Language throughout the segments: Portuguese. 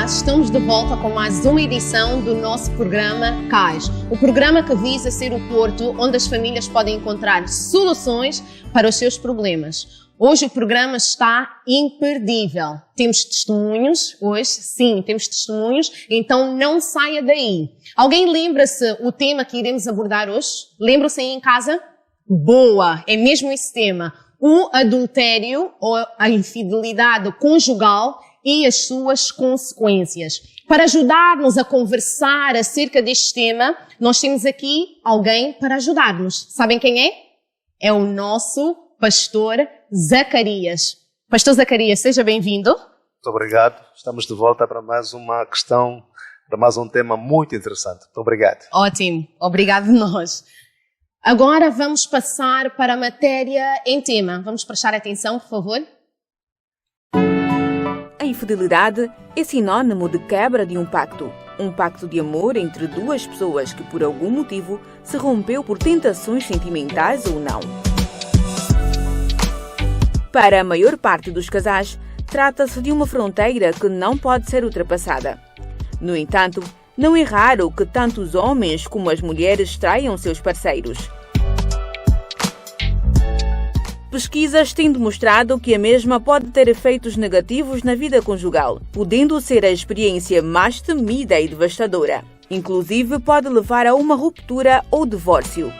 estamos de volta com mais uma edição do nosso programa CAIS, o programa que visa ser o porto onde as famílias podem encontrar soluções para os seus problemas. Hoje o programa está imperdível. Temos testemunhos, hoje sim, temos testemunhos, então não saia daí. Alguém lembra-se o tema que iremos abordar hoje? Lembram-se aí em casa? Boa, é mesmo esse tema. O adultério ou a infidelidade conjugal e as suas consequências. Para ajudar-nos a conversar acerca deste tema, nós temos aqui alguém para ajudar-nos. Sabem quem é? É o nosso pastor Zacarias. Pastor Zacarias, seja bem-vindo. Muito obrigado. Estamos de volta para mais uma questão, para mais um tema muito interessante. Muito obrigado. Ótimo. Obrigado nós. Agora vamos passar para a matéria em tema. Vamos prestar atenção, por favor. A infidelidade é sinônimo de quebra de um pacto de amor entre duas pessoas que por algum motivo se rompeu por tentações sentimentais ou não. Para a maior parte dos casais, trata-se de uma fronteira que não pode ser ultrapassada. No entanto, não é raro que tanto os homens como as mulheres traiam seus parceiros. Pesquisas têm demonstrado que a mesma pode ter efeitos negativos na vida conjugal, podendo ser a experiência mais temida e devastadora. Inclusive, pode levar a uma ruptura ou divórcio.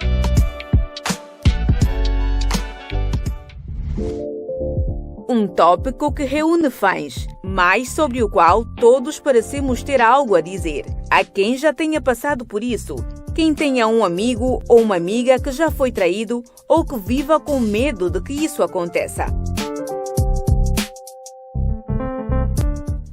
Um tópico que reúne fãs, mas sobre o qual todos parecemos ter algo a dizer. Há quem já tenha passado por isso, quem tenha um amigo ou uma amiga que já foi traído ou que viva com medo de que isso aconteça.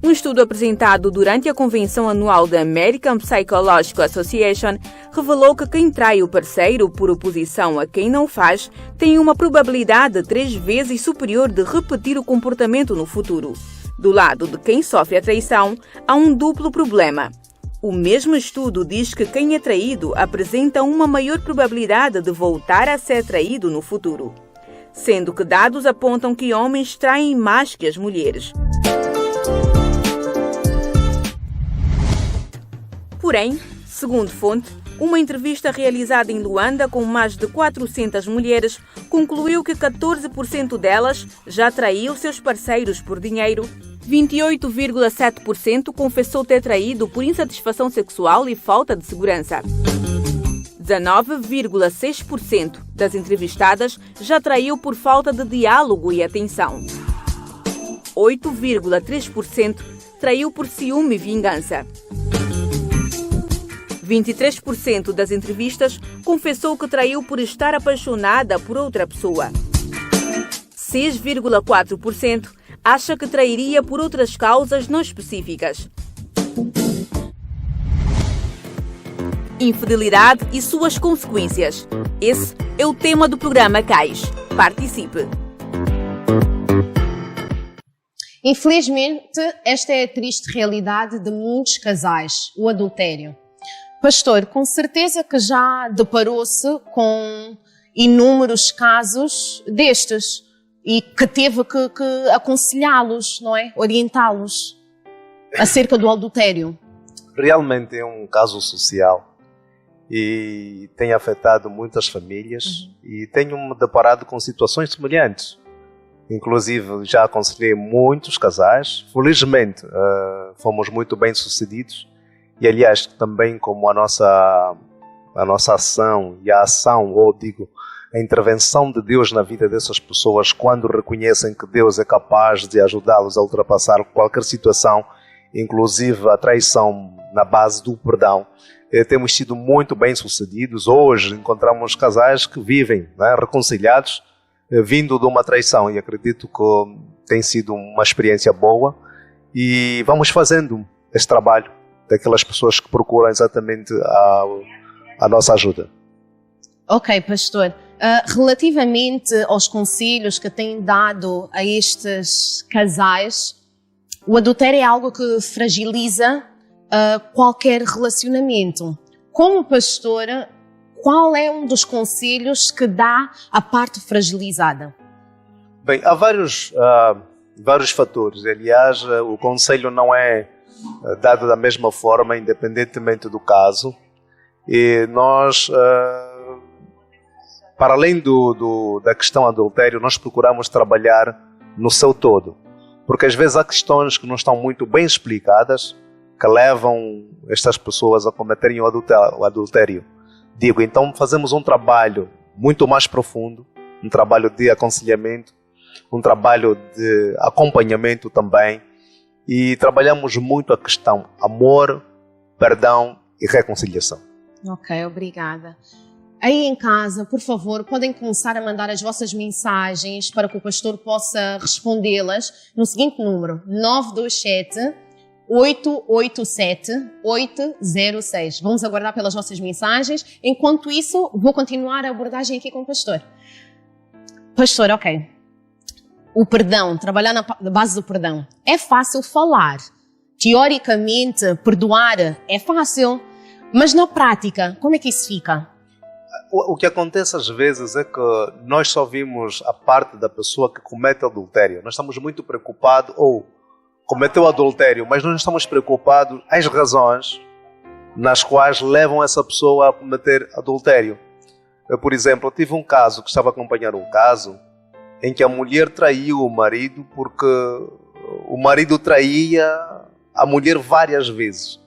Um estudo apresentado durante a convenção anual da American Psychological Association revelou que quem trai o parceiro por oposição a quem não faz tem uma probabilidade 3 vezes superior de repetir o comportamento no futuro. Do lado de quem sofre a traição, há um duplo problema. O mesmo estudo diz que quem é traído apresenta uma maior probabilidade de voltar a ser traído no futuro, sendo que dados apontam que homens traem mais que as mulheres. Porém, segundo fonte, uma entrevista realizada em Luanda com mais de 400 mulheres concluiu que 14% delas já traiu seus parceiros por dinheiro, 28,7% confessou ter traído por insatisfação sexual e falta de segurança. 19,6% das entrevistadas já traiu por falta de diálogo e atenção. 8,3% traiu por ciúme e vingança. 23% das entrevistas confessou que traiu por estar apaixonada por outra pessoa. 6,4% acha que trairia por outras causas não específicas. Infidelidade e suas consequências. Esse é o tema do programa CAIS. Participe! Infelizmente, esta é a triste realidade de muitos casais, o adultério. Pastor, com certeza que já deparou-se com inúmeros casos destes e que teve que aconselhá-los, não é? Orientá-los acerca do adultério. Realmente é um caso social e tem afetado muitas famílias e tenho-me deparado com situações semelhantes. Inclusive já aconselhei muitos casais, felizmente fomos muito bem sucedidos. E aliás, também como a nossa ação e a ação, ou digo, a intervenção de Deus na vida dessas pessoas, quando reconhecem que Deus é capaz de ajudá-los a ultrapassar qualquer situação, inclusive a traição na base do perdão, temos sido muito bem sucedidos. Hoje encontramos casais que vivem, né, reconciliados, vindo de uma traição, e acredito que tem sido uma experiência boa e vamos fazendo este trabalho daquelas pessoas que procuram exatamente a nossa ajuda. Ok, pastor. Relativamente aos conselhos que têm dado a estes casais, o adultério é algo que fragiliza qualquer relacionamento. Como pastor, qual é um dos conselhos que dá à parte fragilizada? Bem, há vários fatores. Aliás, o conselho não é dado da mesma forma, independentemente do caso. E nós, para além da questão adultério, nós procuramos trabalhar no seu todo. Porque às vezes há questões que não estão muito bem explicadas, que levam estas pessoas a cometerem o adultério. Então fazemos um trabalho muito mais profundo, um trabalho de aconselhamento, um trabalho de acompanhamento também, e trabalhamos muito a questão amor, perdão e reconciliação. Ok, obrigada. Aí em casa, por favor, podem começar a mandar as vossas mensagens para que o pastor possa respondê-las no seguinte número: 927-887-806. Vamos aguardar pelas vossas mensagens. Enquanto isso, vou continuar a abordagem aqui com o pastor. Pastor, ok. O perdão, trabalhar na base do perdão. É fácil falar. Teoricamente, perdoar é fácil. Mas na prática, como é que isso fica? O que acontece às vezes é que nós só vimos a parte da pessoa que comete adultério. Nós estamos muito preocupados, ou cometeu adultério, mas não estamos preocupados as razões nas quais levam essa pessoa a cometer adultério. Por exemplo, eu tive um caso, que estava a acompanhar um caso, em que a mulher traiu o marido porque o marido traía a mulher várias vezes.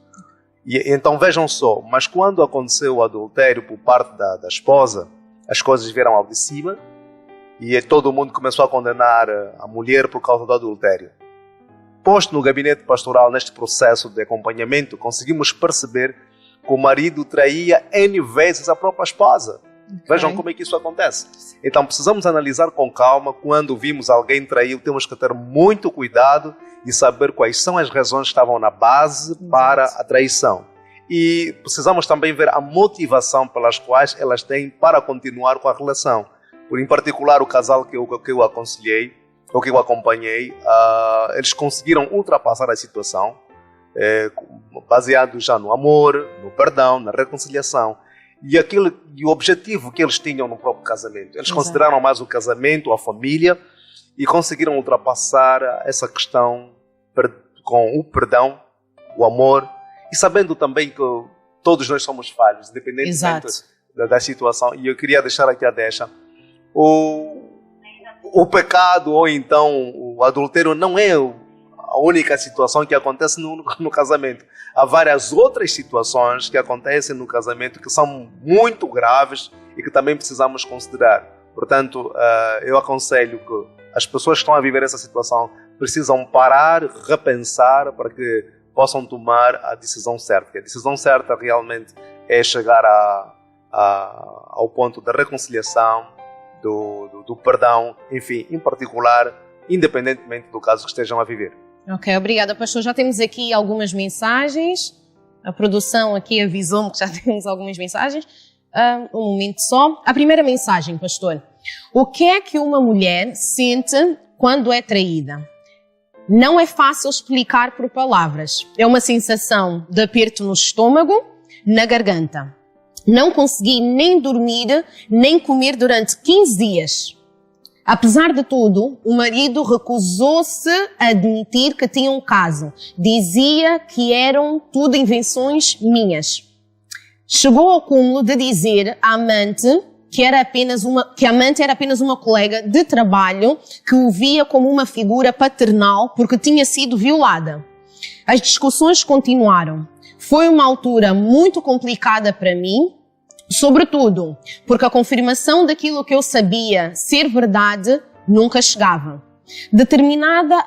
E então vejam só, mas quando aconteceu o adultério por parte da esposa, as coisas vieram ao de cima e todo mundo começou a condenar a mulher por causa do adultério. Posto no gabinete pastoral, neste processo de acompanhamento, conseguimos perceber que o marido traía N vezes a própria esposa. Okay. Vejam como é que isso acontece. Então precisamos analisar com calma. Quando vimos alguém trair, temos que ter muito cuidado e saber quais são as razões que estavam na base para a traição. E precisamos também ver a motivação pelas quais elas têm para continuar com a relação. Em particular, o casal que eu aconselhei, ou que eu acompanhei, eles conseguiram ultrapassar a situação, baseado já no amor, no perdão, na reconciliação. E o objetivo que eles tinham no próprio casamento. Eles consideraram mais o casamento, a família, e conseguiram ultrapassar essa questão com o perdão, o amor, e sabendo também que todos nós somos falhos, independentemente da situação. E eu queria deixar aqui a deixa. O pecado, ou então o adultério, não é a única situação que acontece no casamento. Há várias outras situações que acontecem no casamento que são muito graves e que também precisamos considerar. Portanto, eu aconselho que as pessoas que estão a viver essa situação precisam parar, repensar para que possam tomar a decisão certa. A decisão certa realmente é chegar ao ponto da reconciliação, do perdão, enfim, em particular, independentemente do caso que estejam a viver. Ok, obrigada, pastor. Já temos aqui algumas mensagens. A produção aqui avisou-me que já temos algumas mensagens. Um momento só. A primeira mensagem, pastor. O que é que uma mulher sente quando é traída? Não é fácil explicar por palavras. É uma sensação de aperto no estômago, na garganta. Não consegui nem dormir, nem comer durante 15 dias. Apesar de tudo, o marido recusou-se a admitir que tinha um caso. Dizia que eram tudo invenções minhas. Chegou ao cúmulo de dizer à amante que a amante era apenas uma colega de trabalho que o via como uma figura paternal porque tinha sido violada. As discussões continuaram. Foi uma altura muito complicada para mim, sobretudo porque a confirmação daquilo que eu sabia ser verdade nunca chegava. Determinada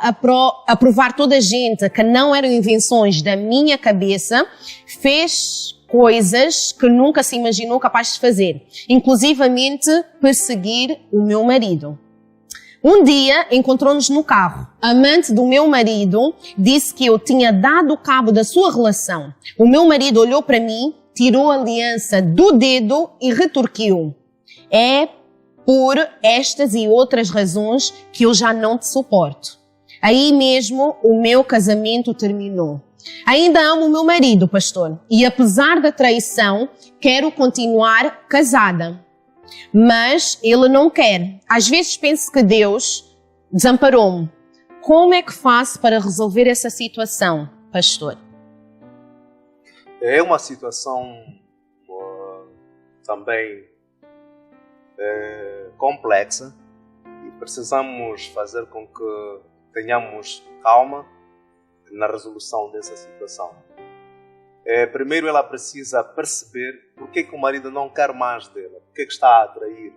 a provar toda a gente que não eram invenções da minha cabeça, fez coisas que nunca se imaginou capaz de fazer, inclusivamente perseguir o meu marido. Um dia encontrou-nos no carro. A amante do meu marido disse que eu tinha dado cabo da sua relação. O meu marido olhou para mim, tirou a aliança do dedo e retorquiu. É por estas e outras razões que eu já não te suporto. Aí mesmo o meu casamento terminou. Ainda amo o meu marido, pastor, e apesar da traição, quero continuar casada. Mas ele não quer. Às vezes penso que Deus desamparou-me. Como é que faço para resolver essa situação? pastor? É uma situação também complexa e precisamos fazer com que tenhamos calma na resolução dessa situação. Primeiro ela precisa perceber por que o marido não quer mais dela, por que está a atrair,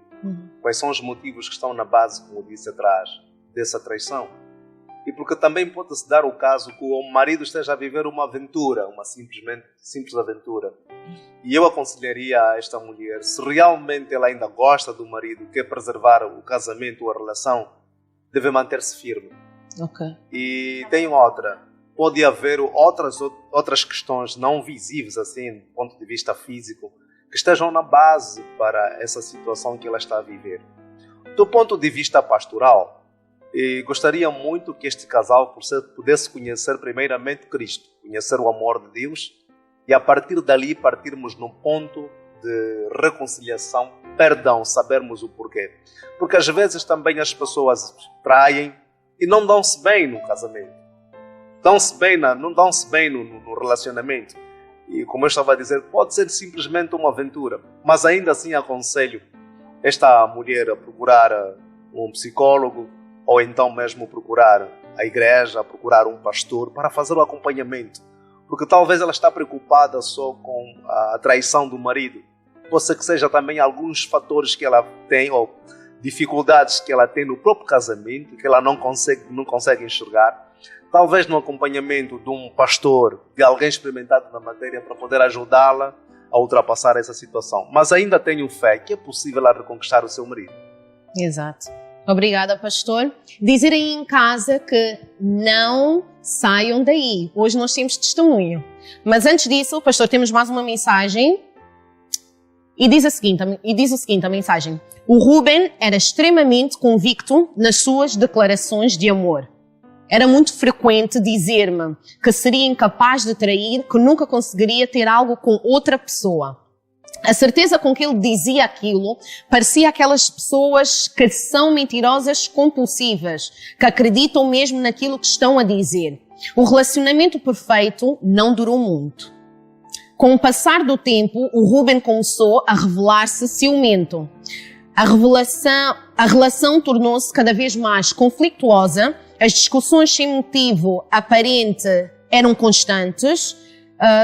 quais são os motivos que estão na base, como disse atrás, dessa traição. E porque também pode-se dar o caso que o marido esteja a viver uma aventura, uma simples aventura. E eu aconselharia a esta mulher, se realmente ela ainda gosta do marido, quer preservar o casamento ou a relação, deve manter-se firme. Okay. E tem outra, pode haver outras questões não visíveis, assim, do ponto de vista físico, que estejam na base para essa situação que ela está a viver. Do ponto de vista pastoral, gostaria muito que este casal pudesse conhecer primeiramente Cristo, conhecer o amor de Deus e a partir dali partirmos num ponto de reconciliação, perdão, sabermos o porquê. Porque às vezes também as pessoas traem e não dão-se bem no casamento. Não dão-se bem no relacionamento. E como eu estava a dizer, pode ser simplesmente uma aventura, mas ainda assim aconselho esta mulher a procurar um psicólogo, ou então mesmo procurar a igreja, procurar um pastor para fazer o acompanhamento. Porque talvez ela está preocupada só com a traição do marido. Pode ser que seja também alguns fatores que ela tem, ou dificuldades que ela tem no próprio casamento, que ela não consegue enxergar. Talvez no acompanhamento de um pastor, de alguém experimentado na matéria, para poder ajudá-la a ultrapassar essa situação. Mas ainda tenho fé que é possível ela reconquistar o seu marido. Exato. Obrigada, pastor. Dizer aí em casa que não saiam daí. Hoje nós temos testemunho. Mas antes disso, pastor, temos mais uma mensagem. E diz o seguinte a mensagem. O Ruben era extremamente convicto nas suas declarações de amor. Era muito frequente dizer-me que seria incapaz de trair, que nunca conseguiria ter algo com outra pessoa. A certeza com que ele dizia aquilo parecia aquelas pessoas que são mentirosas compulsivas, que acreditam mesmo naquilo que estão a dizer. O relacionamento perfeito não durou muito. Com o passar do tempo, o Ruben começou a revelar-se ciumento. A relação tornou-se cada vez mais conflituosa, as discussões sem motivo aparente eram constantes.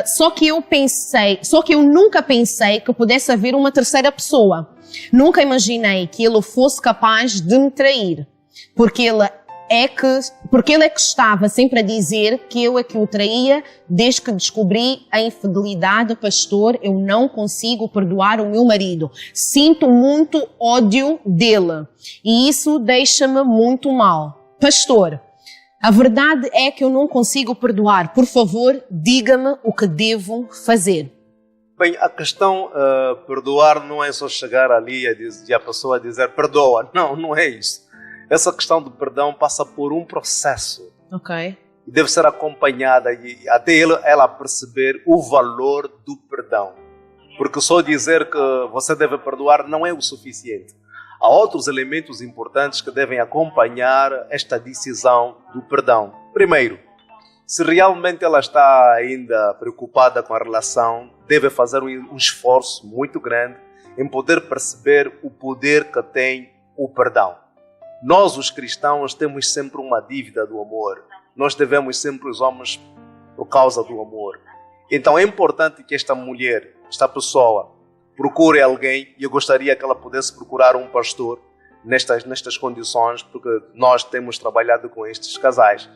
Só que eu nunca pensei que pudesse haver uma terceira pessoa. Nunca imaginei que ele fosse capaz de me trair. Porque ele é que estava sempre a dizer que eu é que o traía. Desde que descobri a infidelidade, pastor, eu não consigo perdoar o meu marido. Sinto muito ódio dele. E isso deixa-me muito mal. Pastor, a verdade é que eu não consigo perdoar. Por favor, diga-me o que devo fazer. Bem, a questão perdoar não é só chegar ali e a pessoa dizer perdoa. Não é isso. Essa questão do perdão passa por um processo. Ok. Deve ser acompanhada e até ela perceber o valor do perdão. Porque só dizer que você deve perdoar não é o suficiente. Há outros elementos importantes que devem acompanhar esta decisão do perdão. Primeiro, se realmente ela está ainda preocupada com a relação, deve fazer um esforço muito grande em poder perceber o poder que tem o perdão. Nós, os cristãos, temos sempre uma dívida do amor. Nós devemos sempre os homens por causa do amor. Então é importante que esta mulher, esta pessoa, procure alguém, e eu gostaria que ela pudesse procurar um pastor nestas condições, porque nós temos trabalhado com estes casais,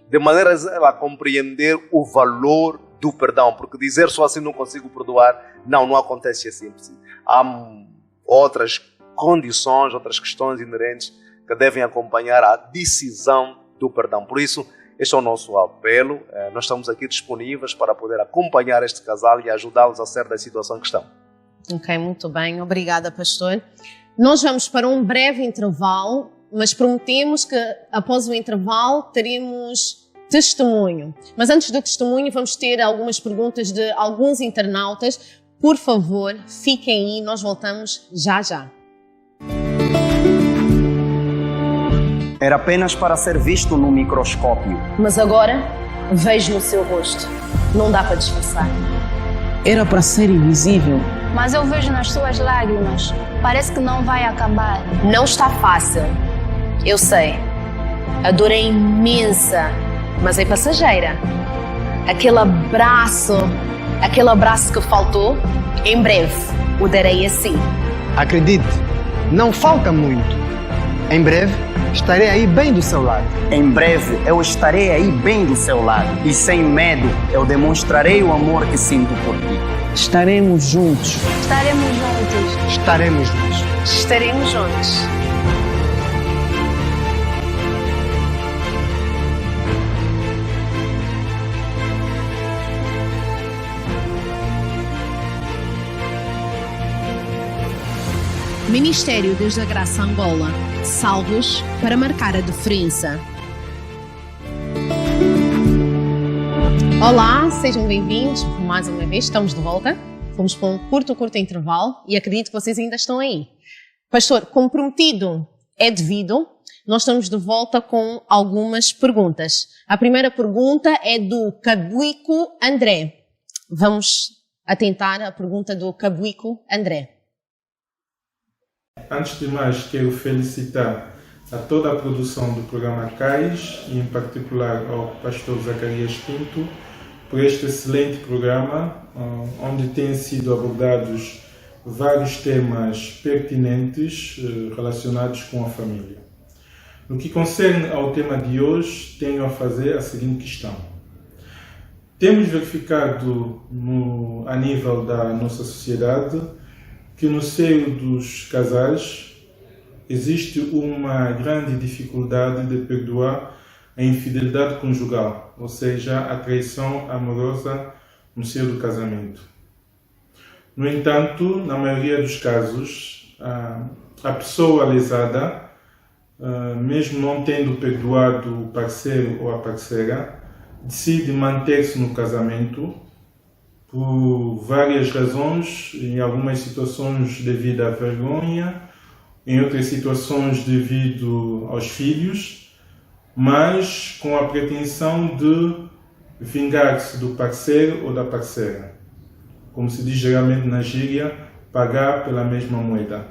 de maneira a ela compreender o valor do perdão, porque dizer só assim não consigo perdoar, não acontece assim. Há outras condições, outras questões inerentes que devem acompanhar a decisão do perdão. Por isso, este é o nosso apelo. Nós estamos aqui disponíveis para poder acompanhar este casal e ajudá-los a sair da situação que estão. Ok, muito bem. Obrigada, pastor. Nós vamos para um breve intervalo, mas prometemos que após o intervalo teremos testemunho. Mas antes do testemunho vamos ter algumas perguntas de alguns internautas. Por favor, fiquem aí, nós voltamos já já. Era apenas para ser visto no microscópio. Mas agora Vejo no seu rosto. Não dá para disfarçar. Era para ser invisível. Mas eu vejo nas suas lágrimas. Parece que não vai acabar. Não está fácil. Eu sei. A dor é imensa, mas é passageira. Aquele abraço que faltou, em breve o darei a si. Acredite, não falta muito. Em breve, estarei aí bem do seu lado. Em breve, eu estarei aí bem do seu lado. E sem medo, eu demonstrarei o amor que sinto por ti. Estaremos juntos. Estaremos juntos. Estaremos juntos. Estaremos juntos. Ministério Deus da Graça Angola. Salvos para marcar a diferença. Olá, sejam bem-vindos mais uma vez. Estamos de volta. Fomos para um curto intervalo e acredito que vocês ainda estão aí. Pastor, como prometido é devido, nós estamos de volta com algumas perguntas. A primeira pergunta é do Cabuico André. Vamos atentar à pergunta do Cabuico André. Antes de mais, quero felicitar a toda a produção do programa CAIS e, em particular, ao pastor Zacarias Pinto, por este excelente programa, onde têm sido abordados vários temas pertinentes relacionados com a família. No que concerne ao tema de hoje, tenho a fazer a seguinte questão. Temos verificado a nível da nossa sociedade que no seio dos casais existe uma grande dificuldade de perdoar a infidelidade conjugal, ou seja, a traição amorosa no seio do casamento. No entanto, na maioria dos casos, a pessoa lesada, mesmo não tendo perdoado o parceiro ou a parceira, decide manter-se no casamento por várias razões, em algumas situações devido à vergonha, em outras situações devido aos filhos, mas com a pretensão de vingar-se do parceiro ou da parceira. Como se diz geralmente na gíria, pagar pela mesma moeda.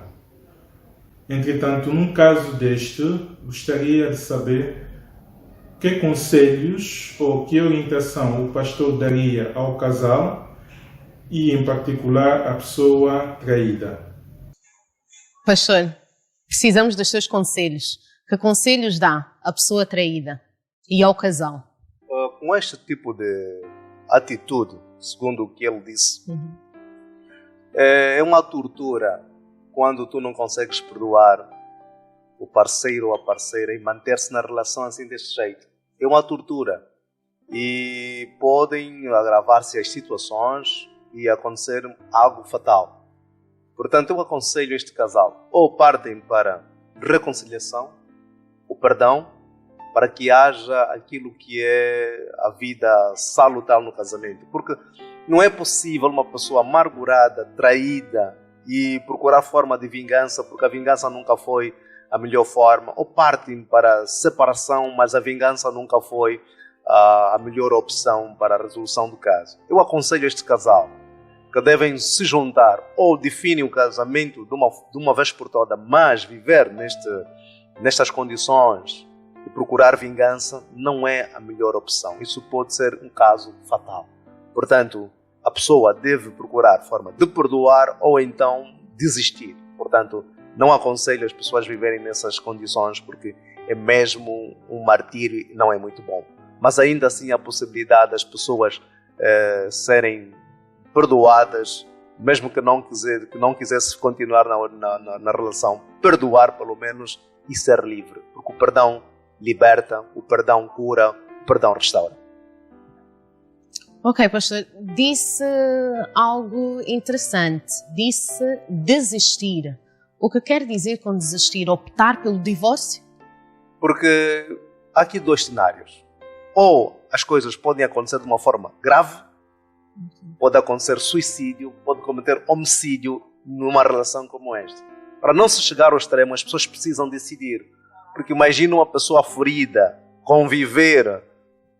Entretanto, num caso deste, gostaria de saber que conselhos ou que orientação o pastor daria ao casal e, em particular, à pessoa traída. Pastor, precisamos dos seus conselhos. Que conselhos dá à pessoa traída e ao casal? Com este tipo de atitude, segundo o que ele disse, é uma tortura quando tu não consegues perdoar o parceiro ou a parceira e manter-se na relação assim deste jeito. É uma tortura e podem agravar-se as situações e acontecer algo fatal. Portanto, eu aconselho este casal ou partem para reconciliação, o perdão, para que haja aquilo que é a vida salutar no casamento. Porque não é possível uma pessoa amargurada, traída e procurar forma de vingança, porque a vingança nunca foi a melhor forma, ou partem para separação, mas a vingança nunca foi a melhor opção para a resolução do caso. Eu aconselho este casal que devem se juntar ou definem o casamento de uma vez por toda, mas viver nestas condições e procurar vingança não é a melhor opção. Isso pode ser um caso fatal. Portanto, a pessoa deve procurar forma de perdoar ou então desistir. Portanto, não aconselho as pessoas viverem nessas condições porque é mesmo um martírio e não é muito bom. Mas ainda assim a possibilidade das pessoas serem perdoadas, mesmo que não quisesse continuar na relação, perdoar pelo menos e ser livre. Porque o perdão liberta, o perdão cura, o perdão restaura. Ok, pastor, disse algo interessante, disse desistir. O que quer dizer com desistir? Optar pelo divórcio? Porque há aqui dois cenários. Ou as coisas podem acontecer de uma forma grave, pode acontecer suicídio, pode cometer homicídio numa relação como esta. Para não se chegar ao extremo, as pessoas precisam decidir. Porque imagina uma pessoa ferida, conviver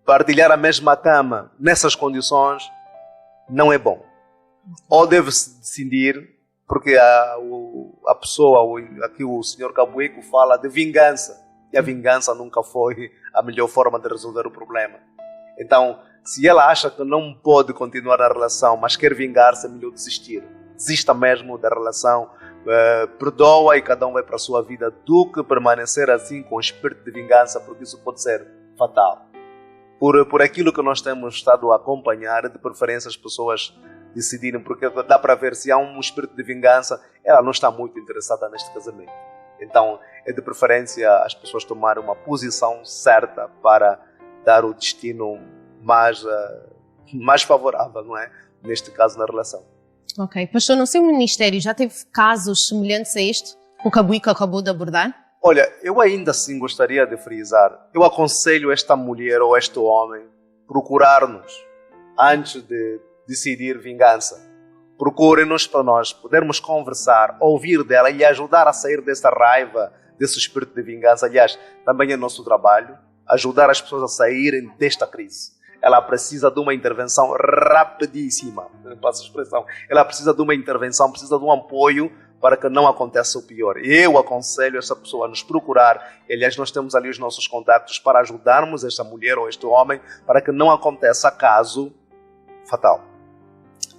partilhar a mesma cama nessas condições não é bom. Ou deve-se decidir, porque a pessoa, aqui o Sr. Cabueco fala de vingança, e a vingança nunca foi a melhor forma de resolver o problema. Então, se ela acha que não pode continuar a relação, mas quer vingar-se, é melhor desistir. Desista mesmo da relação, perdoa e cada um vai para a sua vida, do que permanecer assim com o espírito de vingança, porque isso pode ser fatal. Por aquilo que nós temos estado a acompanhar, de preferência as pessoas decidirem, porque dá para ver se há um espírito de vingança, ela não está muito interessada neste casamento. Então, é de preferência as pessoas tomarem uma posição certa para dar o destino mais favorável, não é? Neste caso, na relação. Ok. Pastor, no seu ministério já teve casos semelhantes a este que o Cabueco acabou de abordar? Olha, eu ainda assim gostaria de frisar. Eu aconselho esta mulher ou este homem procurar-nos antes de decidir vingança. Procurem-nos para nós podermos conversar, ouvir dela e ajudar a sair dessa raiva, desse espírito de vingança. Aliás, também é nosso trabalho ajudar as pessoas a saírem desta crise. Ela precisa de uma intervenção rapidíssima. Não passo a expressão. Ela precisa de uma intervenção, precisa de um apoio para que não aconteça o pior. Eu aconselho essa pessoa a nos procurar. Aliás, nós temos ali os nossos contactos para ajudarmos esta mulher ou este homem para que não aconteça caso fatal.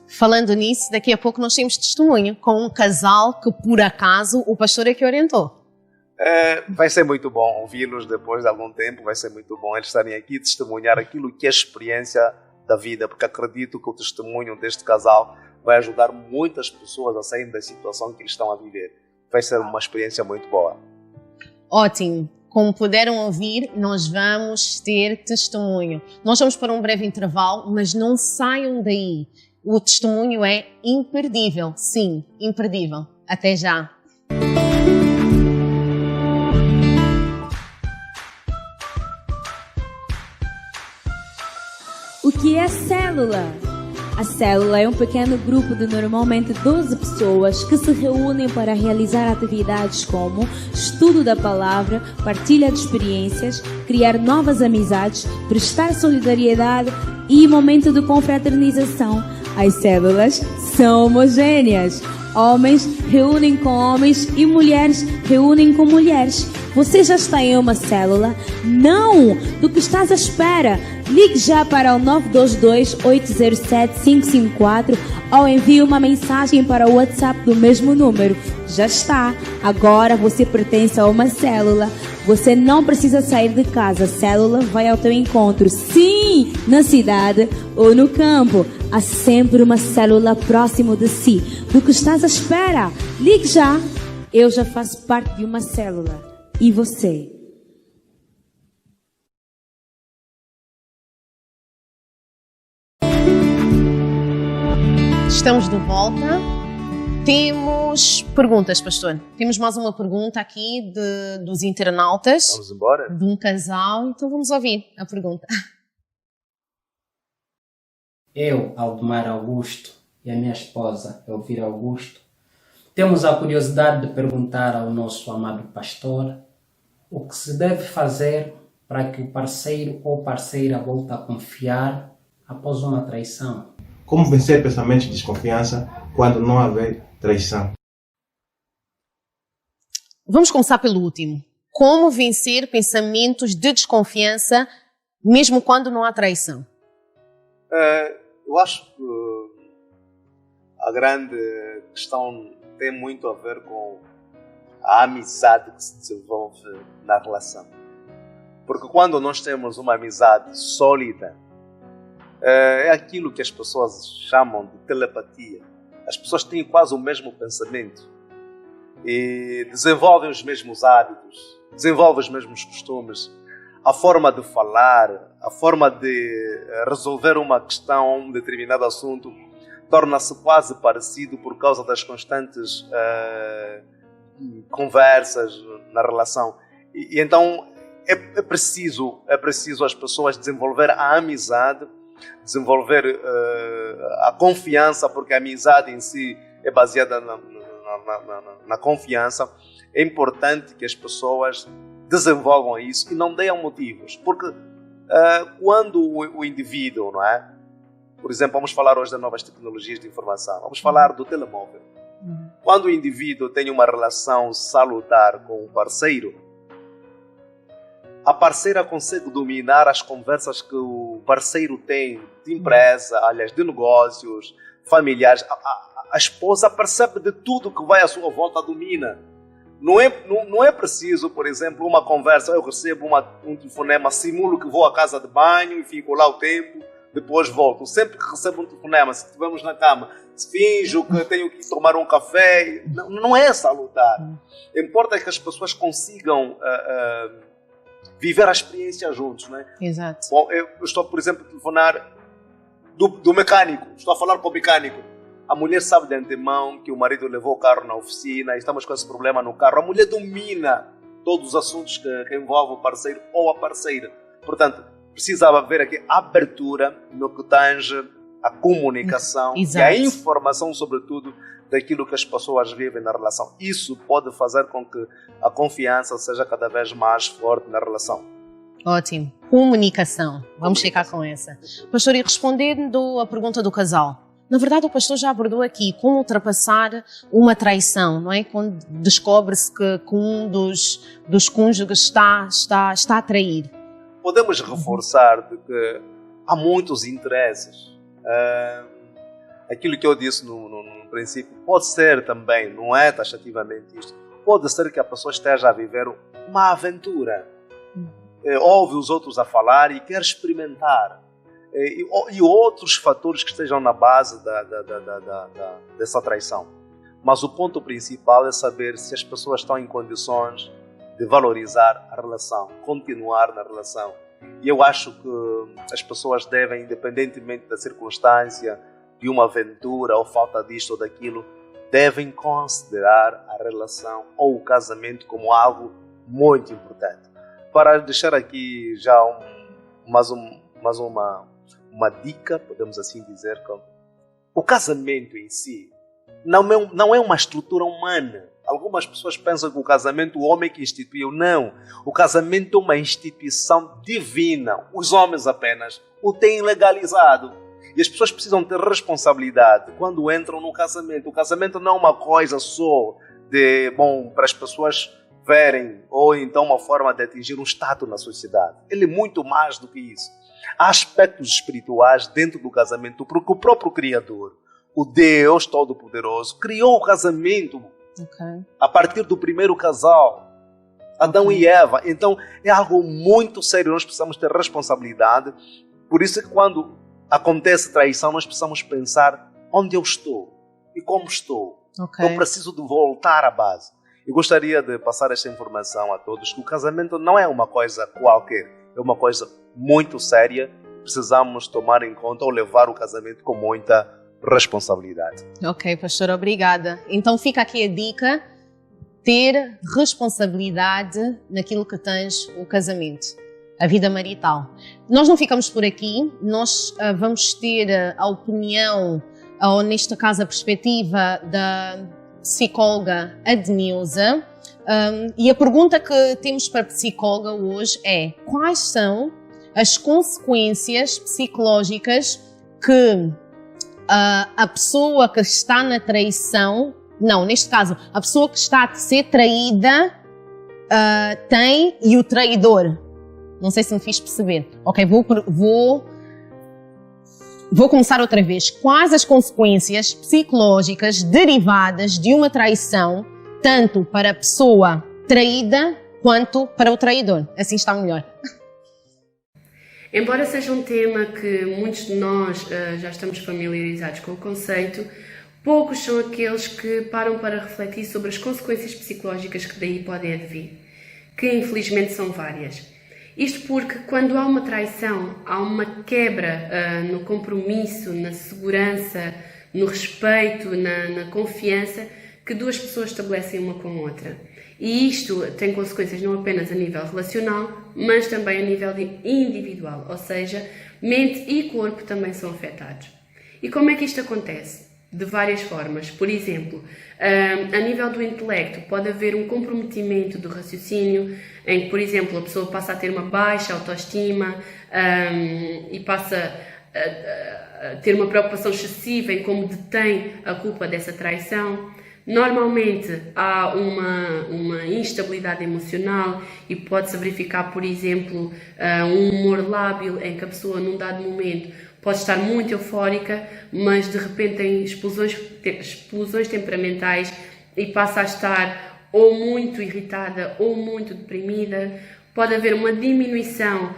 Falando nisso, daqui a pouco nós temos testemunho com um casal que, por acaso, o pastor é que orientou. Vai ser muito bom ouvi-los depois de algum tempo, vai ser muito bom eles estarem aqui e testemunhar aquilo que é a experiência da vida, porque acredito que o testemunho deste casal vai ajudar muitas pessoas a saírem da situação que eles estão a viver. Vai ser uma experiência muito boa. Ótimo. Como puderam ouvir, nós vamos ter testemunho. Nós vamos para um breve intervalo, mas não saiam daí. O testemunho é imperdível. Sim, imperdível. Até já. O que é célula? A célula é um pequeno grupo de normalmente 12 pessoas que se reúnem para realizar atividades como estudo da palavra, partilha de experiências, criar novas amizades, prestar solidariedade e momento de confraternização. As células são homogêneas. Homens reúnem com homens e mulheres reúnem com mulheres. Você já está em uma célula? Não! Do que estás à espera? Ligue já para o 922-807-554 ou envie uma mensagem para o WhatsApp do mesmo número. Já está! Agora você pertence a uma célula. Você não precisa sair de casa. A célula vai ao teu encontro. Sim! Na cidade ou no campo. Há sempre uma célula próximo de si. Do que estás à espera? Ligue já! Eu já faço parte de uma célula. E você? Estamos de volta. Temos perguntas, pastor. Temos mais uma pergunta aqui dos internautas. Vamos embora? De um casal. Então vamos ouvir a pergunta. Eu, Aldemar Augusto, e a minha esposa, Elvira Augusto, temos a curiosidade de perguntar ao nosso amado pastor o que se deve fazer para que o parceiro ou parceira volte a confiar após uma traição. Como vencer pensamentos de desconfiança quando não houver traição? Vamos começar pelo último. Como vencer pensamentos de desconfiança mesmo quando não há traição? Eu acho que a grande questão tem muito a ver com a amizade que se desenvolve na relação. Porque quando nós temos uma amizade sólida, é aquilo que as pessoas chamam de telepatia. As pessoas têm quase o mesmo pensamento e desenvolvem os mesmos hábitos, desenvolvem os mesmos costumes. A forma de falar, a forma de resolver uma questão, um determinado assunto, torna-se quase parecido por causa das constantes conversas na relação. E então é preciso as pessoas desenvolver a amizade, desenvolver a confiança, porque a amizade em si é baseada na confiança. É importante que as pessoas desenvolvam isso e não deem motivos, porque Quando o indivíduo, não é? Por exemplo, vamos falar hoje das novas tecnologias de informação, vamos falar do telemóvel. Quando o indivíduo tem uma relação salutar com o parceiro, a parceira consegue dominar as conversas que o parceiro tem de empresa, aliás, de negócios, familiares. A esposa percebe de tudo que vai à sua volta, domina. Não é preciso, por exemplo, uma conversa, eu recebo um telefonema, simulo que vou à casa de banho e fico lá o tempo, depois volto. Sempre que recebo um telefonema, se estivermos na cama, finjo que tenho que tomar um café. Não é salutar. Importa que as pessoas consigam viver a experiência juntos, não é? Exato. Bom, eu estou, por exemplo, a telefonar do mecânico. Estou a falar com o mecânico. A mulher sabe de antemão que o marido levou o carro na oficina e estamos com esse problema no carro. A mulher domina todos os assuntos que envolvem o parceiro ou a parceira. Portanto, precisa haver aqui abertura no que tange a comunicação e a informação, sobretudo, daquilo que as pessoas vivem na relação. Isso pode fazer com que a confiança seja cada vez mais forte na relação. Ótimo. Comunicação. Vamos ficar com essa. Pastor, e respondendo à pergunta do casal, na verdade o pastor já abordou aqui como ultrapassar uma traição, não é? Quando descobre-se que um dos cônjuges está a trair. Podemos reforçar de que há muitos interesses. Aquilo que eu disse no princípio pode ser também, não é taxativamente isto, pode ser que a pessoa esteja a viver uma aventura. Ouve os outros a falar e quer experimentar. E outros fatores que estejam na base dessa traição. Mas o ponto principal é saber se as pessoas estão em condições de valorizar a relação, continuar na relação. E eu acho que as pessoas devem, independentemente da circunstância, de uma aventura ou falta disto ou daquilo, devem considerar a relação ou o casamento como algo muito importante. Para deixar aqui já mais uma dica, podemos assim dizer, que o casamento em si não é uma estrutura humana. Algumas pessoas pensam que o casamento, o homem que instituiu. Não. O casamento é uma instituição divina. Os homens apenas o têm legalizado. E as pessoas precisam ter responsabilidade quando entram no casamento. O casamento não é uma coisa só para as pessoas verem, ou então uma forma de atingir um status na sociedade. Ele é muito mais do que isso. Há aspectos espirituais dentro do casamento, porque o próprio Criador, o Deus Todo-Poderoso, criou o casamento a partir do primeiro casal, Adão e Eva. Então é algo muito sério, nós precisamos ter responsabilidade. Por isso que quando acontece traição, nós precisamos pensar onde eu estou e como estou. Eu preciso de voltar à base. Eu gostaria de passar esta informação a todos, que o casamento não é uma coisa qualquer, é uma coisa muito séria. Precisamos tomar em conta ou levar o casamento com muita responsabilidade. Ok, pastor, obrigada. Então fica aqui a dica, ter responsabilidade naquilo que tens o casamento, a vida marital. Nós não ficamos por aqui, nós vamos ter a opinião, ou neste caso a perspectiva da psicóloga Adneusa, e a pergunta que temos para a psicóloga hoje é: quais são as consequências psicológicas que a pessoa que está na traição, não, neste caso, a pessoa que está a ser traída tem e o traidor? Não sei se me fiz perceber. Ok, vou começar outra vez. Quais as consequências psicológicas derivadas de uma traição, tanto para a pessoa traída quanto para o traidor? Assim está melhor. Embora seja um tema que muitos de nós já estamos familiarizados com o conceito, poucos são aqueles que param para refletir sobre as consequências psicológicas que daí podem advir, que infelizmente são várias. Isto porque quando há uma traição, há uma quebra no compromisso, na segurança, no respeito, na confiança que duas pessoas estabelecem uma com a outra. E isto tem consequências não apenas a nível relacional, mas também a nível individual, ou seja, mente e corpo também são afetados. E como é que isto acontece? de várias formas. Por exemplo, a nível do intelecto, pode haver um comprometimento do raciocínio, em que, por exemplo, a pessoa passa a ter uma baixa autoestima e passa a ter uma preocupação excessiva em como detém a culpa dessa traição. Normalmente há uma instabilidade emocional e pode-se verificar, por exemplo, um humor lábil em que a pessoa, num dado momento, pode estar muito eufórica, mas de repente tem explosões temperamentais e passa a estar ou muito irritada ou muito deprimida. Pode haver uma diminuição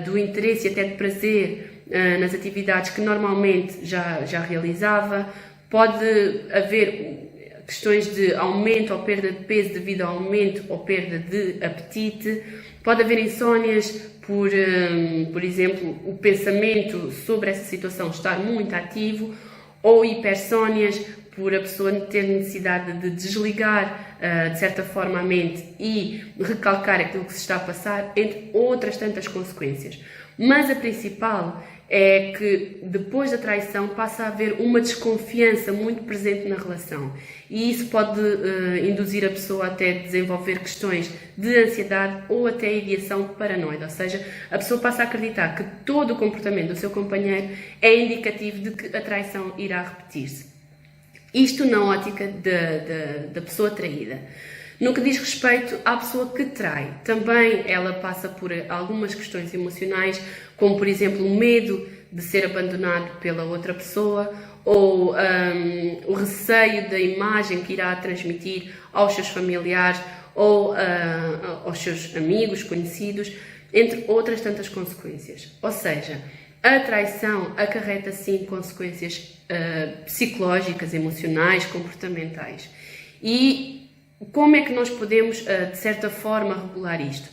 do interesse e até de prazer nas atividades que normalmente já realizava. Pode haver questões de aumento ou perda de peso devido ao aumento ou perda de apetite. Pode haver insónias por exemplo, o pensamento sobre essa situação estar muito ativo, ou hipersónias por a pessoa ter necessidade de desligar de certa forma a mente e recalcar aquilo que se está a passar, entre outras tantas consequências. Mas a principal é que depois da traição passa a haver uma desconfiança muito presente na relação, e isso pode induzir a pessoa até a desenvolver questões de ansiedade ou até ideação paranoide, ou seja, a pessoa passa a acreditar que todo o comportamento do seu companheiro é indicativo de que a traição irá repetir-se. Isto na ótica da pessoa traída. No que diz respeito à pessoa que trai, também ela passa por algumas questões emocionais, como por exemplo o medo de ser abandonado pela outra pessoa, ou o receio da imagem que irá transmitir aos seus familiares ou aos seus amigos, conhecidos, entre outras tantas consequências. Ou seja, a traição acarreta sim consequências psicológicas, emocionais, comportamentais. E como é que nós podemos, de certa forma, regular isto?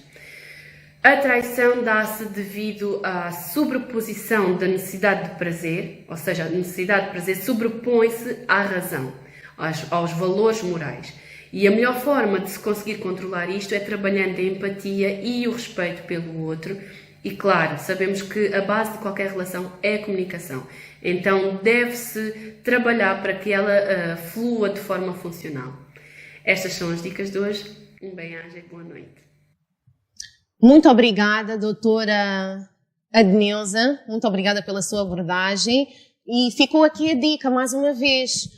A traição dá-se devido à sobreposição da necessidade de prazer, ou seja, a necessidade de prazer sobrepõe-se à razão, aos valores morais. E a melhor forma de se conseguir controlar isto é trabalhando a empatia e o respeito pelo outro. E claro, sabemos que a base de qualquer relação é a comunicação. Então deve-se trabalhar para que ela flua de forma funcional. Estas são as dicas de hoje. Um bem-aja e boa noite. Muito obrigada, doutora Adneusa. Muito obrigada pela sua abordagem. E ficou aqui a dica, mais uma vez.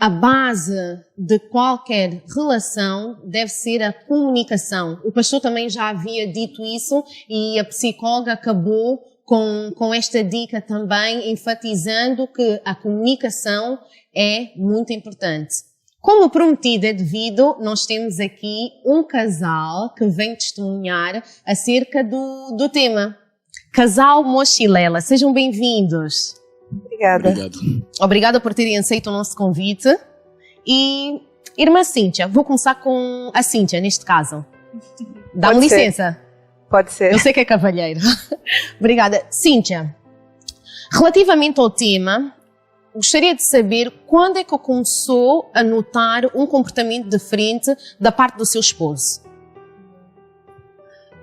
A base de qualquer relação deve ser a comunicação. O pastor também já havia dito isso e a psicóloga acabou com esta dica também, enfatizando que a comunicação é muito importante. Como prometido é devido, nós temos aqui um casal que vem testemunhar acerca do tema. Casal Mochilela, sejam bem-vindos. Obrigada. Obrigada por terem aceito o nosso convite. E, irmã Cíntia, vou começar com a Cíntia, neste caso. Dá-me licença. Pode ser. Eu sei que é cavalheiro. Obrigada. Cíntia, relativamente ao tema, gostaria de saber quando é que começou a notar um comportamento diferente da parte do seu esposo.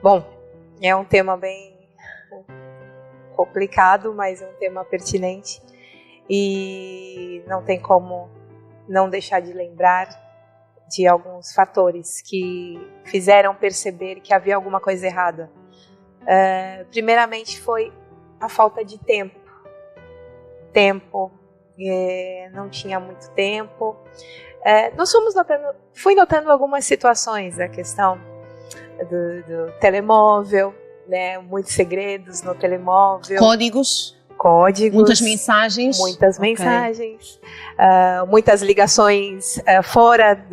Bom, é um tema bem complicado, mas é um tema pertinente e não tem como não deixar de lembrar de alguns fatores que fizeram perceber que havia alguma coisa errada. Primeiramente foi a falta de tempo. Não tinha muito tempo. Fui notando algumas situações, a questão do telemóvel, né? Muitos segredos no telemóvel. Códigos. Muitas mensagens. Muitas mensagens. Muitas ligações fora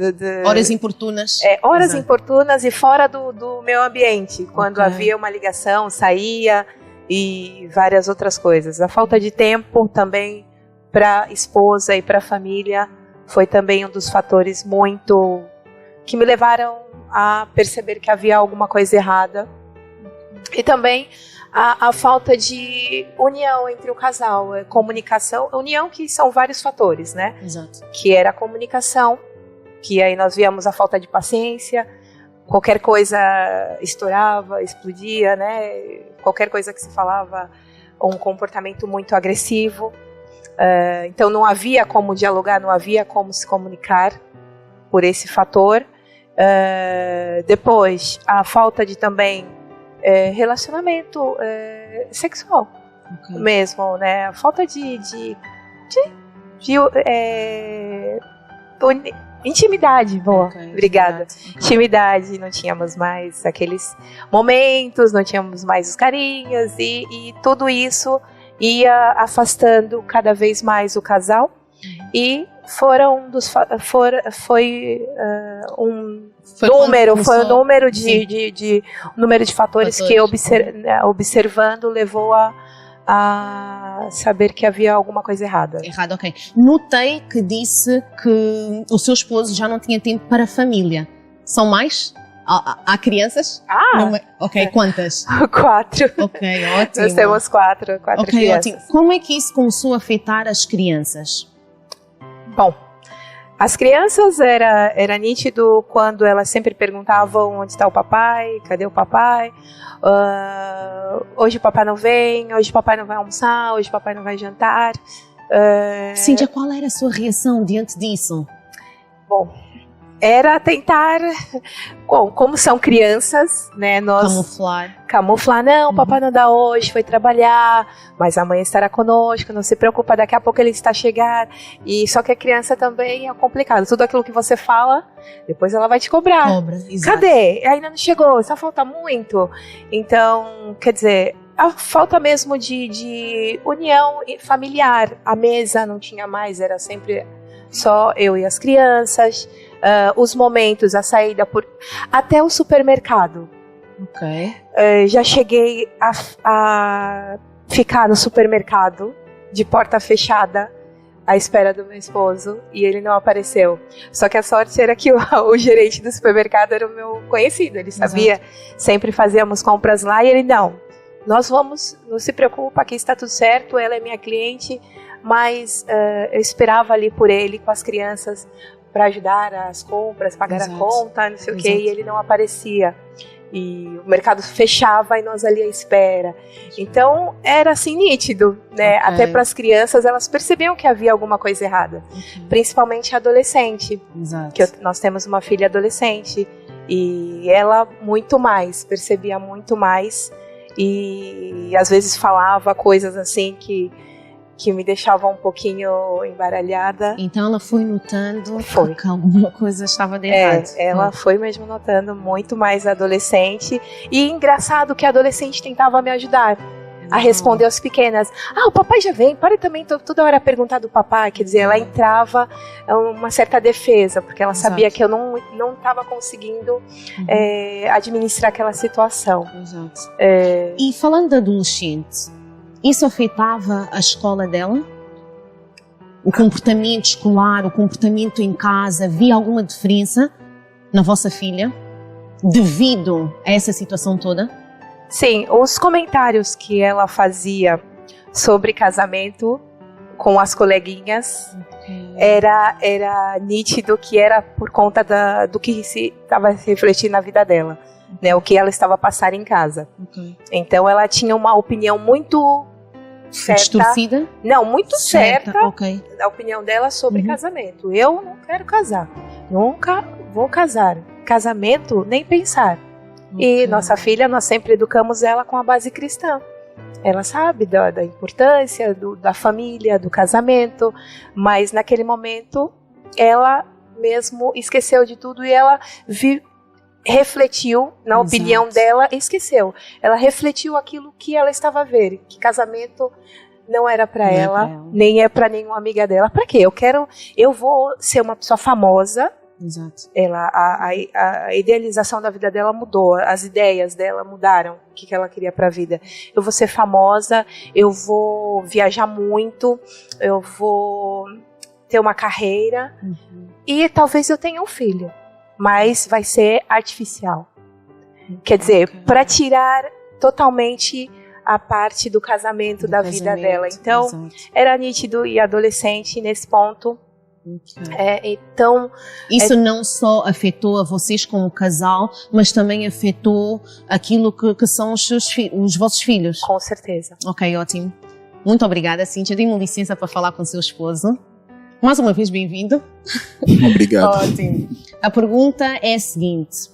horas importunas. Horas importunas e fora do meu ambiente. Quando havia uma ligação, saía e várias outras coisas. A falta de tempo também para a esposa e para a família foi também um dos fatores muito que me levaram a perceber que havia alguma coisa errada. E também a falta de união entre o casal, comunicação, união, que são vários fatores, né? Exato. Que era a comunicação, que aí nós víamos a falta de paciência, qualquer coisa estourava, explodia, né? Qualquer coisa que se falava, um comportamento muito agressivo. Então não havia como dialogar, não havia como se comunicar por esse fator. Depois, a falta de também relacionamento sexual mesmo, né? A falta de intimidade, boa, obrigada. Intimidade, não tínhamos mais aqueles momentos, não tínhamos mais os carinhos e tudo isso ia afastando cada vez mais o casal e foi um número de fatores que observando levou a saber que havia alguma coisa errada. Errado, ok. Notei que disse que o seu esposo já não tinha tempo para a família. São mais? Há crianças? Ok, quantas? 4. Ok, ótimo. Nós temos 4 crianças. Ótimo. Como é que isso começou a afetar as crianças? Bom, as crianças era nítido quando elas sempre perguntavam onde está o papai, cadê o papai, hoje o papai não vem, hoje o papai não vai almoçar, hoje o papai não vai jantar. Cíntia, qual era a sua reação diante disso? Bom, era tentar, como são crianças, né, nós camuflar, não, papai não dá hoje, foi trabalhar, mas amanhã estará conosco, não se preocupa, daqui a pouco ele está a chegar, e só que a criança também é complicado, tudo aquilo que você fala, depois ela vai te cobrar. Cadê? Ainda não chegou, só falta muito. Então, quer dizer, a falta mesmo de união familiar, a mesa não tinha mais, era sempre só eu e as crianças. Os momentos, a saída até o supermercado. Já cheguei a ficar no supermercado de porta fechada à espera do meu esposo e ele não apareceu. Só que a sorte era que o gerente do supermercado era o meu conhecido, ele sabia, sempre fazíamos compras lá e ele não vamos, não se preocupa, aqui está tudo certo, ela é minha cliente, mas eu esperava ali por ele com as crianças para ajudar as compras, pagar a conta, não sei o que, e ele não aparecia. E o mercado fechava e nós ali à espera. Então, era assim nítido, né? Até para as crianças, elas percebiam que havia alguma coisa errada. Principalmente a adolescente. Que nós temos uma filha adolescente. E ela percebia muito mais. E às vezes falava coisas assim que me deixava um pouquinho embaralhada. Então ela foi notando que alguma coisa estava de errado. Ela foi mesmo notando muito mais adolescente. E engraçado que a adolescente tentava me ajudar a responder às pequenas. O papai já vem, para também toda hora perguntar do papai. Quer dizer, ela entrava uma certa defesa, porque ela sabia que eu não estava conseguindo administrar aquela situação. E falando de adolescente, isso afetava a escola dela? O comportamento escolar, o comportamento em casa, havia alguma diferença na vossa filha devido a essa situação toda? Sim, os comentários que ela fazia sobre casamento com as coleguinhas era nítido que era por conta do que se estava refletindo na vida dela. Né, o que ela estava a passar em casa. Então ela tinha uma opinião muito certa. Distorcida? Não, muito certa. A opinião dela sobre casamento. Eu não quero casar. Nunca vou casar. Casamento, nem pensar. E nossa filha, nós sempre educamos ela com a base cristã. Ela sabe da importância da família, do casamento, mas naquele momento ela mesmo esqueceu de tudo e ela refletiu na opinião dela e esqueceu. Ela refletiu aquilo que ela estava a ver, que casamento não era para ela, nem é para nenhuma amiga dela. Para quê? Eu vou ser uma pessoa famosa. A idealização da vida dela mudou, as ideias dela mudaram, o que ela queria para a vida. Eu vou ser famosa, eu vou viajar muito, eu vou ter uma carreira e talvez eu tenha um filho. Mas vai ser artificial. Quer dizer, para tirar totalmente a parte do casamento da vida dela. Então, era nítido e adolescente nesse ponto. Então, isso não só afetou a vocês como casal, mas também afetou aquilo que são os vossos filhos. Com certeza. Ok, ótimo. Muito obrigada, Cíntia. Dê-me licença para falar com o seu esposo. Mais uma vez, bem-vindo. Obrigado. Ótimo. A pergunta é a seguinte.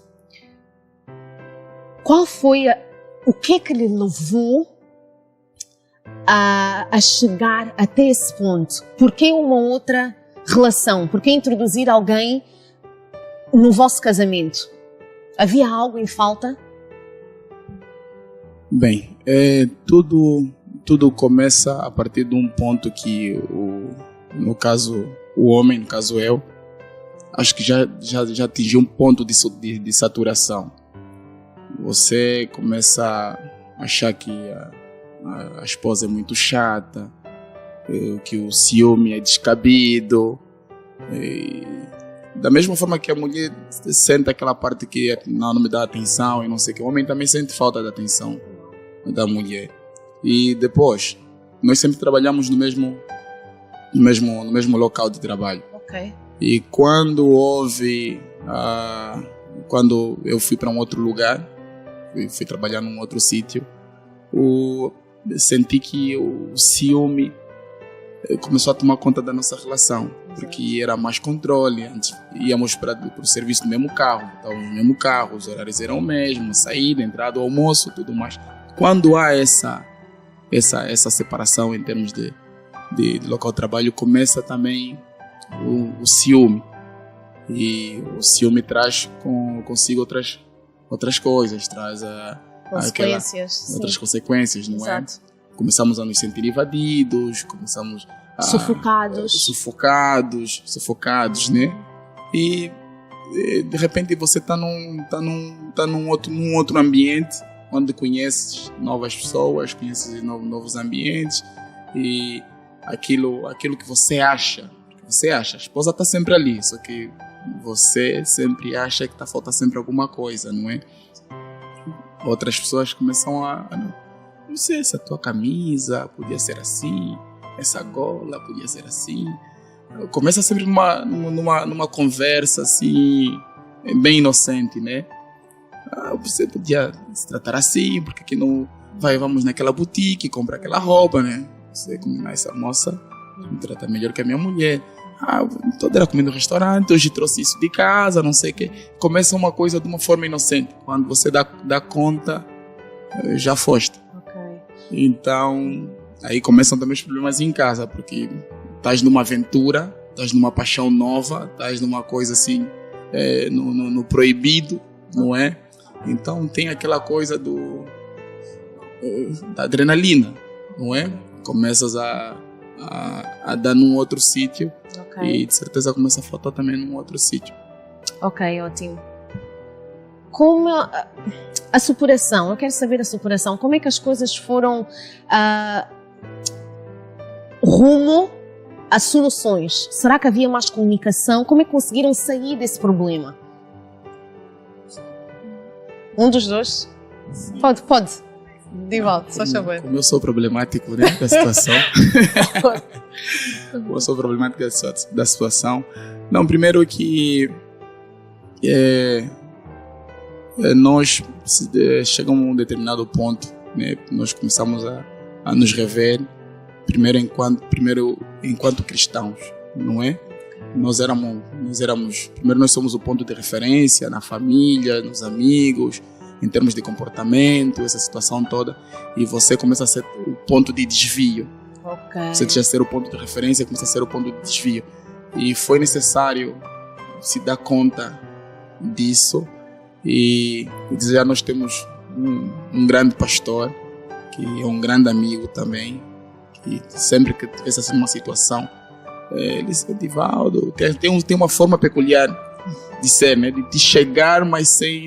Qual foi o que é que lhe levou a chegar até esse ponto? Por que uma outra relação? Por que introduzir alguém no vosso casamento? Havia algo em falta? Bem, tudo começa a partir de um ponto que, no caso, o homem, no caso eu, acho que já atingiu um ponto de saturação. Você começa a achar que a esposa é muito chata, que o ciúme é descabido. Da mesma forma que a mulher sente aquela parte que não me dá atenção e não sei o que, o homem também sente falta da atenção da mulher. E depois, nós sempre trabalhamos no mesmo local de trabalho. Okay. E quando quando eu fui para um outro lugar, fui trabalhar num outro sítio, senti que o ciúme começou a tomar conta da nossa relação, porque era mais controle. Antes íamos para o serviço no mesmo carro, estávamos no mesmo carro, os horários eram o mesmo, saída, entrada, almoço, tudo mais. Quando há essa separação em termos de local de trabalho, começa também o ciúme. E o ciúme traz consigo outras coisas, traz outras consequências, não é? Começamos a nos sentir invadidos, começamos a... Sufocados, né? E de repente você está num outro ambiente, onde conheces novas pessoas, conheces novos ambientes, e aquilo que você acha, a esposa está sempre ali, só que você sempre acha que falta sempre alguma coisa, não é? Outras pessoas começam não sei, essa tua camisa podia ser assim, essa gola podia ser assim. Começa sempre numa conversa assim, bem inocente, né? Você podia se tratar assim, porque aqui não vamos naquela boutique, comprar aquela roupa, né? Você combinar essa moça, me trata melhor que a minha mulher. Toda era comendo no restaurante, hoje trouxe isso de casa, não sei o quê. Começa uma coisa de uma forma inocente. Quando você dá conta, já foste. Okay. Então, aí começam também os problemas em casa, porque estás numa aventura, estás numa paixão nova, estás numa coisa assim, no proibido, não é? Então tem aquela coisa da adrenalina, não é? Começas a dar num outro sítio, okay. E de certeza começa a faltar também num outro sítio. Ok, ótimo. Como a superação, eu quero saber a superação, como é que as coisas foram rumo a soluções? Será que havia mais comunicação? Como é que conseguiram sair desse problema? Um dos dois? Pode. Divaldo, só favor. Como eu sou problemático, né, da situação. Eu sou problemático da situação. Não, primeiro que nós chegamos a um determinado ponto, né, nós começamos a nos rever, primeiro enquanto cristãos, não é? Primeiro nós somos o ponto de referência na família, nos amigos, em termos de comportamento, essa situação toda, e você começa a ser o ponto de desvio. Okay. Você deixa de ser o ponto de referência, começa a ser o ponto de desvio. E foi necessário se dar conta disso, e já nós temos um grande pastor, que é um grande amigo também, que sempre que tivesse assim uma situação, ele disse: Divaldo, tem uma forma peculiar de ser, né? De te chegar, mas sem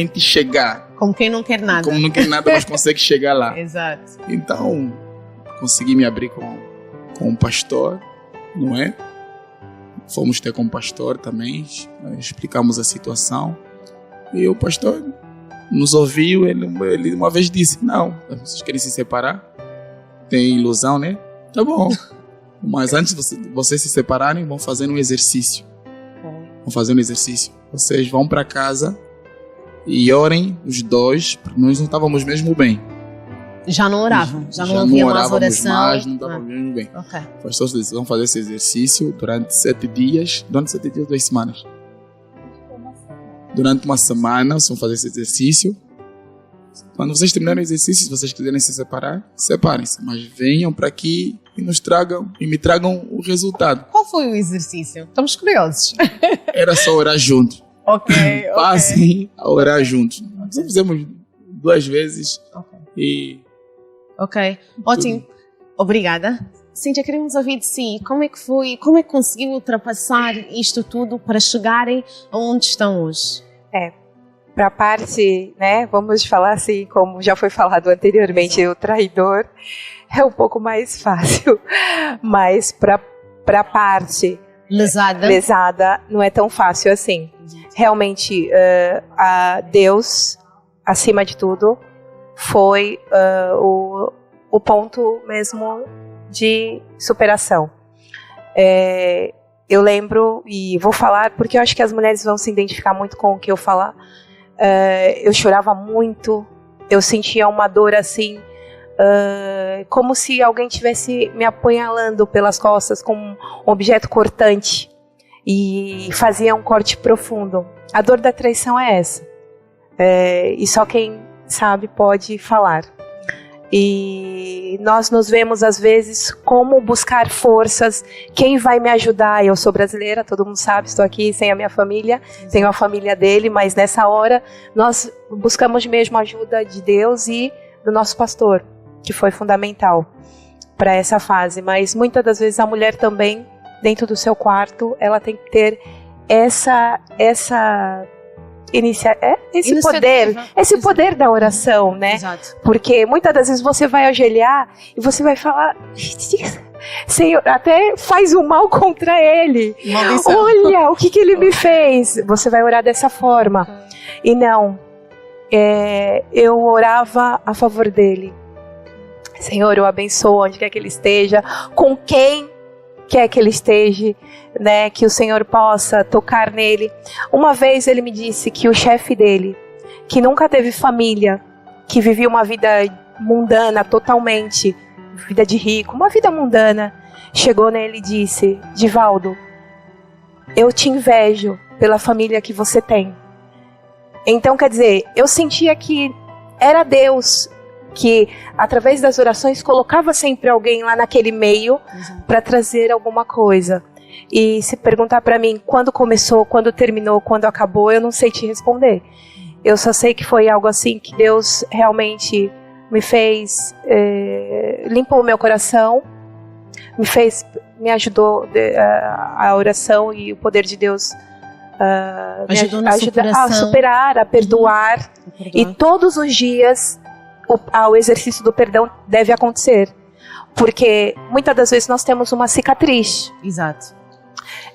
te chegar. Como quem não quer nada. Como não quer nada, mas consegue chegar lá. Exato. Então, consegui me abrir com o pastor, não é? Fomos ter com o pastor também, explicamos a situação. E o pastor nos ouviu, ele uma vez disse: não, vocês querem se separar? Tem ilusão, né? Tá bom. Mas antes de vocês se separarem, vão fazer um exercício. Vão fazer um exercício. Vocês vão para casa e orem os dois, porque nós não estávamos mesmo bem. Já não oravam? Já não havia mais oração? Mais, não estávamos bem. Ok. Pastor, vocês vão fazer esse exercício durante 7 dias. Durante 7 dias, 2 semanas. Durante uma semana, vocês vão fazer esse exercício. Quando vocês terminarem o exercício, se vocês quiserem se separar, separem-se. Mas venham para aqui e me tragam o resultado. Qual foi o exercício? Estamos curiosos. Era só orar juntos. Ok. Passem a orar juntos. Só fizemos 2 vezes. Ok. Ótimo. Obrigada. Cíntia, queremos ouvir de si. Como é que foi? Como é que conseguiu ultrapassar isto tudo para chegarem aonde estão hoje? Para a parte, né, vamos falar assim, como já foi falado anteriormente, o traidor é um pouco mais fácil, mas para a parte lesada não é tão fácil assim. Realmente, a Deus, acima de tudo, foi o ponto mesmo de superação. Eu lembro, e vou falar, porque eu acho que as mulheres vão se identificar muito com o que eu falar. Eu chorava muito, eu sentia uma dor assim, como se alguém estivesse me apunhalando pelas costas com um objeto cortante e fazia um corte profundo. A dor da traição é essa, e só quem sabe pode falar. E nós nos vemos às vezes como buscar forças, quem vai me ajudar? Eu sou brasileira, todo mundo sabe, estou aqui sem a minha família, tenho a família dele, mas nessa hora nós buscamos mesmo a ajuda de Deus e do nosso pastor, que foi fundamental para essa fase. Mas muitas das vezes a mulher também, dentro do seu quarto, ela tem que ter esse poder da oração, né? Exato. Porque muitas das vezes você vai ajoelhar e você vai falar, Senhor, até faz o mal contra ele. Maldição. Olha o que ele me fez. Você vai orar dessa forma. E não, eu orava a favor dele. Senhor, eu abençoo onde quer que ele esteja, com quem quer que ele esteja, né, que o Senhor possa tocar nele. Uma vez ele me disse que o chefe dele, que nunca teve família, que vivia uma vida mundana totalmente, vida de rico, uma vida mundana, chegou nele e disse: Divaldo, eu te invejo pela família que você tem. Então, quer dizer, eu sentia que era Deus que, através das orações, colocava sempre alguém lá naquele meio para trazer alguma coisa. E se perguntar para mim quando começou, quando terminou, quando acabou, eu não sei te responder. Eu só sei que foi algo assim que Deus realmente me fez, limpou o meu coração, me ajudou a oração e o poder de Deus me ajuda a superar, a perdoar. E todos os dias o exercício do perdão deve acontecer, porque muitas das vezes nós temos uma cicatriz. Exato.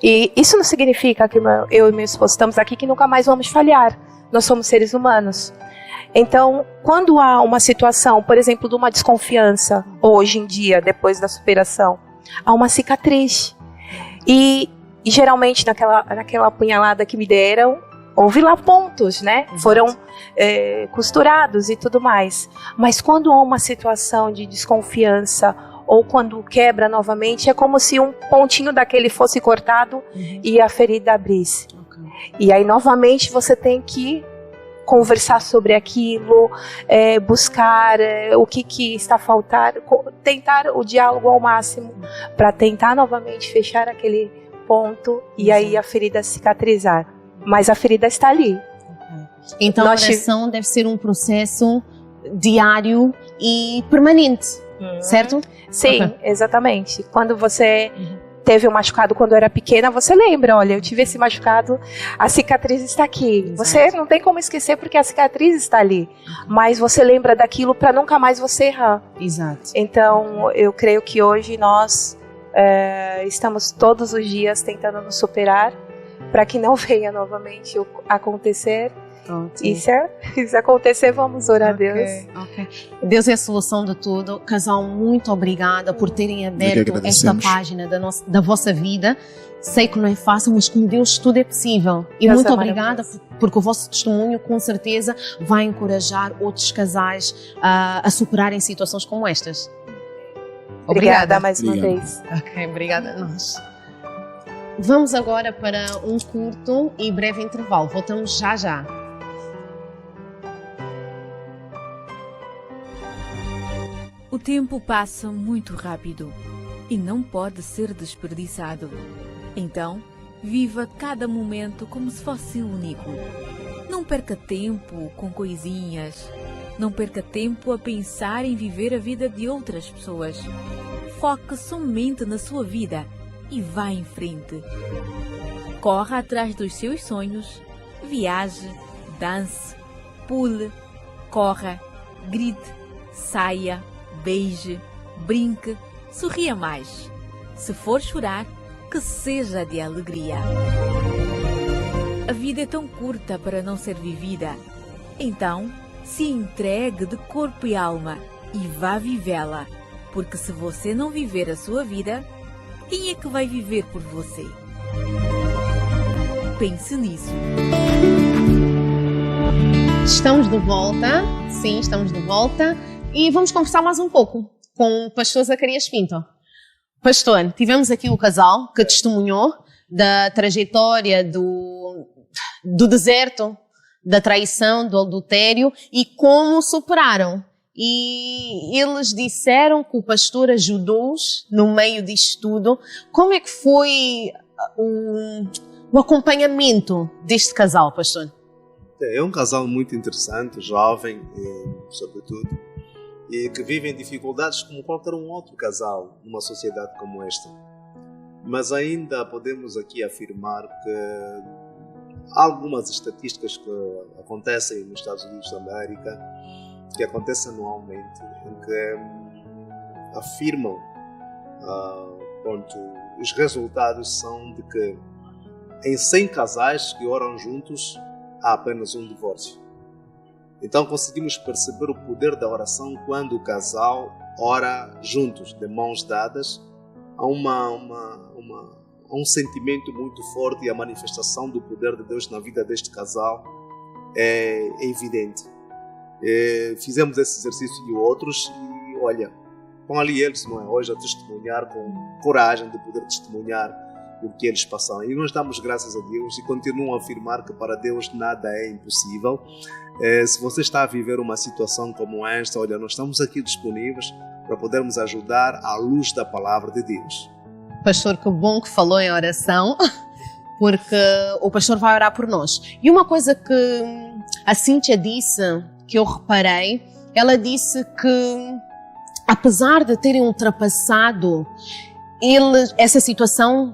E isso não significa que eu e meu esposo estamos aqui que nunca mais vamos falhar. Nós somos seres humanos. Então, quando há uma situação, por exemplo, de uma desconfiança, hoje em dia, depois da superação, há uma cicatriz. E geralmente naquela apunhalada que me deram, houve lá pontos, né? Exato. Foram costurados e tudo mais. Mas quando há uma situação de desconfiança ou quando quebra novamente, é como se um pontinho daquele fosse cortado e a ferida abrisse. E aí novamente você tem que conversar sobre aquilo, buscar o que está faltando, tentar o diálogo ao máximo para tentar novamente fechar aquele ponto e aí a ferida cicatrizar. Mas a ferida está ali. Então a oração deve ser um processo diário e permanente, certo? Sim, exatamente. Quando você teve um machucado quando era pequena, você lembra, olha, eu tive esse machucado, a cicatriz está aqui. Exato. Você não tem como esquecer porque a cicatriz está ali. Mas você lembra daquilo para nunca mais você errar. Exato. Então, eu creio que hoje nós estamos todos os dias tentando nos superar para que não venha novamente acontecer. E se acontecer, vamos orar a Deus. Ok. Deus é a solução de tudo. Casal, muito obrigada por terem aberto esta página da vossa vida. Sei que não é fácil, mas com Deus tudo é possível. E Deus muito obrigada, porque o vosso testemunho, com certeza, vai encorajar outros casais a superarem situações como estas. Obrigada mais uma vez. Ok, obrigada a nós. Vamos agora para um curto e breve intervalo. Voltamos já já. O tempo passa muito rápido e não pode ser desperdiçado. Então, viva cada momento como se fosse único. Não perca tempo com coisinhas. Não perca tempo a pensar em viver a vida de outras pessoas. Foque somente na sua vida e vá em frente. Corra atrás dos seus sonhos. Viaje, dance, pule, corra, grite, saia, beije, brinque, sorria mais. Se for chorar, que seja de alegria. A vida é tão curta para não ser vivida. Então, se entregue de corpo e alma e vá vivê-la. Porque se você não viver a sua vida, quem é que vai viver por você? Pense nisso. Estamos de volta. Sim, estamos de volta. E vamos conversar mais um pouco com o pastor Zacarias Pinto. Pastor, tivemos aqui o casal que testemunhou da trajetória do deserto, da traição, do adultério e como superaram. E eles disseram que o pastor ajudou-os no meio disto tudo. Como é que foi o acompanhamento deste casal, pastor? É um casal muito interessante, jovem, sobretudo, e que vivem dificuldades como qualquer um outro casal numa sociedade como esta. Mas ainda podemos aqui afirmar que há algumas estatísticas que acontecem nos Estados Unidos da América, que acontecem anualmente, em que afirmam os resultados são de que em 100 casais que oram juntos há apenas um divórcio. Então conseguimos perceber o poder da oração quando o casal ora juntos, de mãos dadas. Há um sentimento muito forte e a manifestação do poder de Deus na vida deste casal é evidente. Fizemos esse exercício e outros e olha, estão ali eles, não é? Hoje a testemunhar com coragem de poder testemunhar o que eles passaram. E nós damos graças a Deus e continuam a afirmar que para Deus nada é impossível. Se você está a viver uma situação como esta, olha, nós estamos aqui disponíveis para podermos ajudar à luz da palavra de Deus. Pastor, que bom que falou em oração, porque o pastor vai orar por nós. E uma coisa que a Cíntia disse, que eu reparei, ela disse que apesar de terem ultrapassado essa situação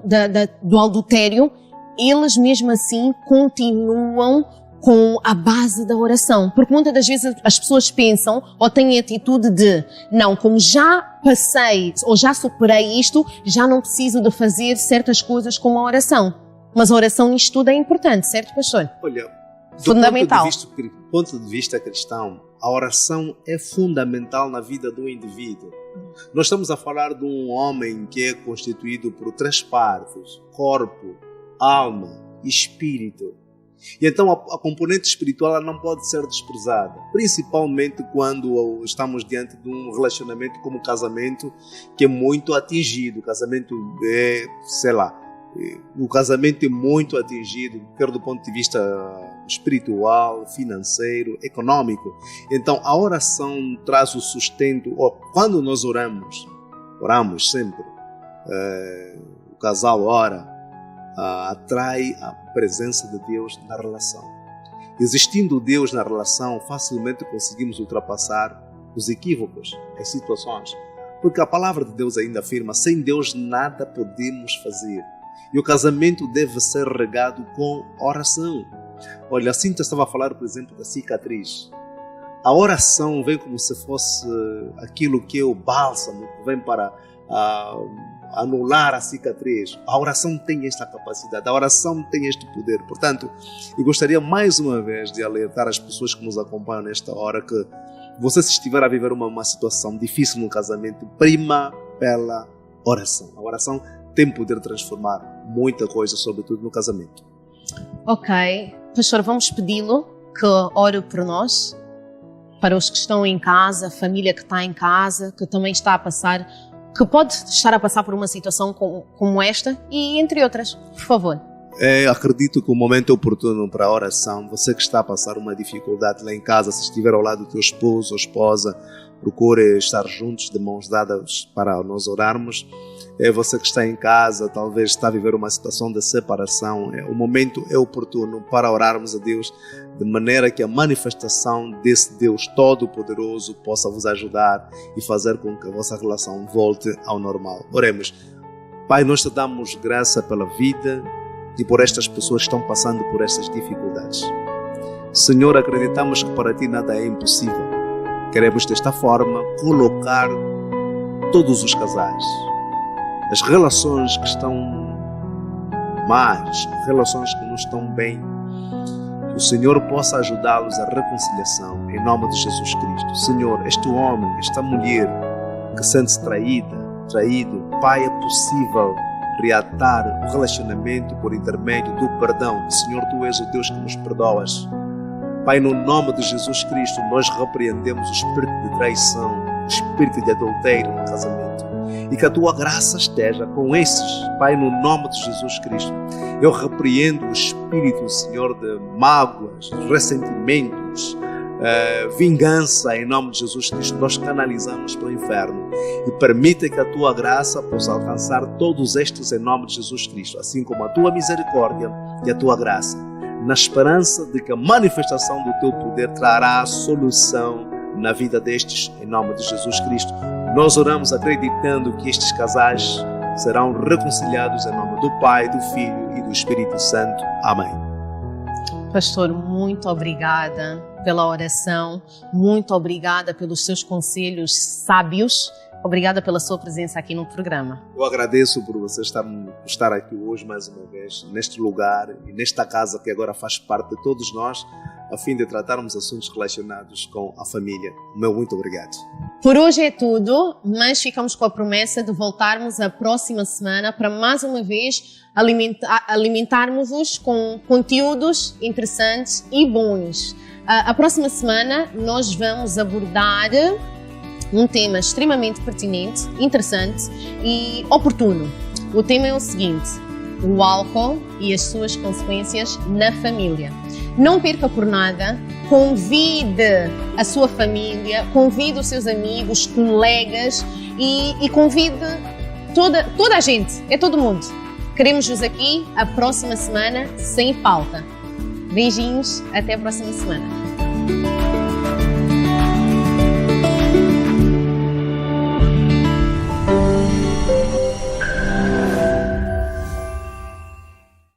do adultério, eles mesmo assim continuam com a base da oração. Porque muitas das vezes as pessoas pensam ou têm a atitude de não, como já passei ou já superei isto, já não preciso de fazer certas coisas como a oração. Mas a oração nisto tudo é importante, certo, pastor? Olha, fundamental. Do ponto de vista cristão, a oração é fundamental na vida do indivíduo. Nós estamos a falar de um homem que é constituído por 3 partes: corpo, alma e espírito. E então a componente espiritual ela não pode ser desprezada, principalmente quando estamos diante de um relacionamento como o casamento, que é muito atingido. O casamento é muito atingido, quer do ponto de vista espiritual, financeiro, econômico. Então a oração traz o sustento. Quando nós oramos sempre, o casal ora, atrai a presença de Deus na relação. Existindo Deus na relação, facilmente conseguimos ultrapassar os equívocos, as situações. Porque a palavra de Deus ainda afirma: sem Deus nada podemos fazer. E o casamento deve ser regado com oração. Olha, a Cíntia estava a falar, por exemplo, da cicatriz. A oração vem como se fosse aquilo que é o bálsamo, que vem para anular a cicatriz. A oração tem esta capacidade, a oração tem este poder. Portanto, eu gostaria mais uma vez de alertar as pessoas que nos acompanham nesta hora que você, se estiver a viver uma situação difícil no casamento, prima pela oração. A oração tem poder de transformar muita coisa, sobretudo no casamento. Ok, pastor, vamos pedi-lo que ore por nós, para os que estão em casa, a família que está em casa, que também está a passar, que pode estar a passar por uma situação como esta e entre outras, por favor. Acredito que o momento é oportuno para a oração. Você que está a passar uma dificuldade lá em casa, se estiver ao lado do teu esposo ou esposa, procure estar juntos de mãos dadas para nós orarmos. Você que está em casa, talvez está a viver uma situação de separação, o momento é oportuno para orarmos a Deus, de maneira que a manifestação desse Deus Todo-Poderoso possa vos ajudar e fazer com que a vossa relação volte ao normal. Oremos. Pai, nós te damos graça pela vida e por estas pessoas que estão passando por estas dificuldades. Senhor, acreditamos que para Ti nada é impossível. Queremos desta forma colocar todos os casais, as relações que estão más, relações que não estão bem, que o Senhor possa ajudá-los à reconciliação, em nome de Jesus Cristo. Senhor, este homem, esta mulher que sente-se traído, Pai, é possível reatar o relacionamento por intermédio do perdão. Senhor, Tu és o Deus que nos perdoas. Pai, no nome de Jesus Cristo, nós repreendemos o espírito de traição, o espírito de adultério no casamento. E que a Tua graça esteja com esses, Pai, no nome de Jesus Cristo. Eu repreendo o espírito, Senhor, de mágoas, ressentimentos, vingança, em nome de Jesus Cristo. Nós canalizamos para o inferno e permita que a Tua graça possa alcançar todos estes em nome de Jesus Cristo, assim como a Tua misericórdia e a Tua graça, na esperança de que a manifestação do Teu poder trará solução na vida destes, em nome de Jesus Cristo. Nós oramos acreditando que estes casais serão reconciliados em nome do Pai, do Filho e do Espírito Santo. Amém. Pastor, muito obrigada pela oração, muito obrigada pelos seus conselhos sábios, obrigada pela sua presença aqui no programa. Eu agradeço por você estar aqui hoje mais uma vez, neste lugar e nesta casa que agora faz parte de todos nós, a fim de tratarmos assuntos relacionados com a família. Meu muito obrigado. Por hoje é tudo, mas ficamos com a promessa de voltarmos a próxima semana para mais uma vez alimentarmos-vos com conteúdos interessantes e bons. A próxima semana nós vamos abordar um tema extremamente pertinente, interessante e oportuno. O tema é o seguinte: o álcool e as suas consequências na família. Não perca por nada, convide a sua família, convide os seus amigos, colegas e convide toda a gente, é todo mundo. Queremos-vos aqui a próxima semana sem falta. Beijinhos, até a próxima semana.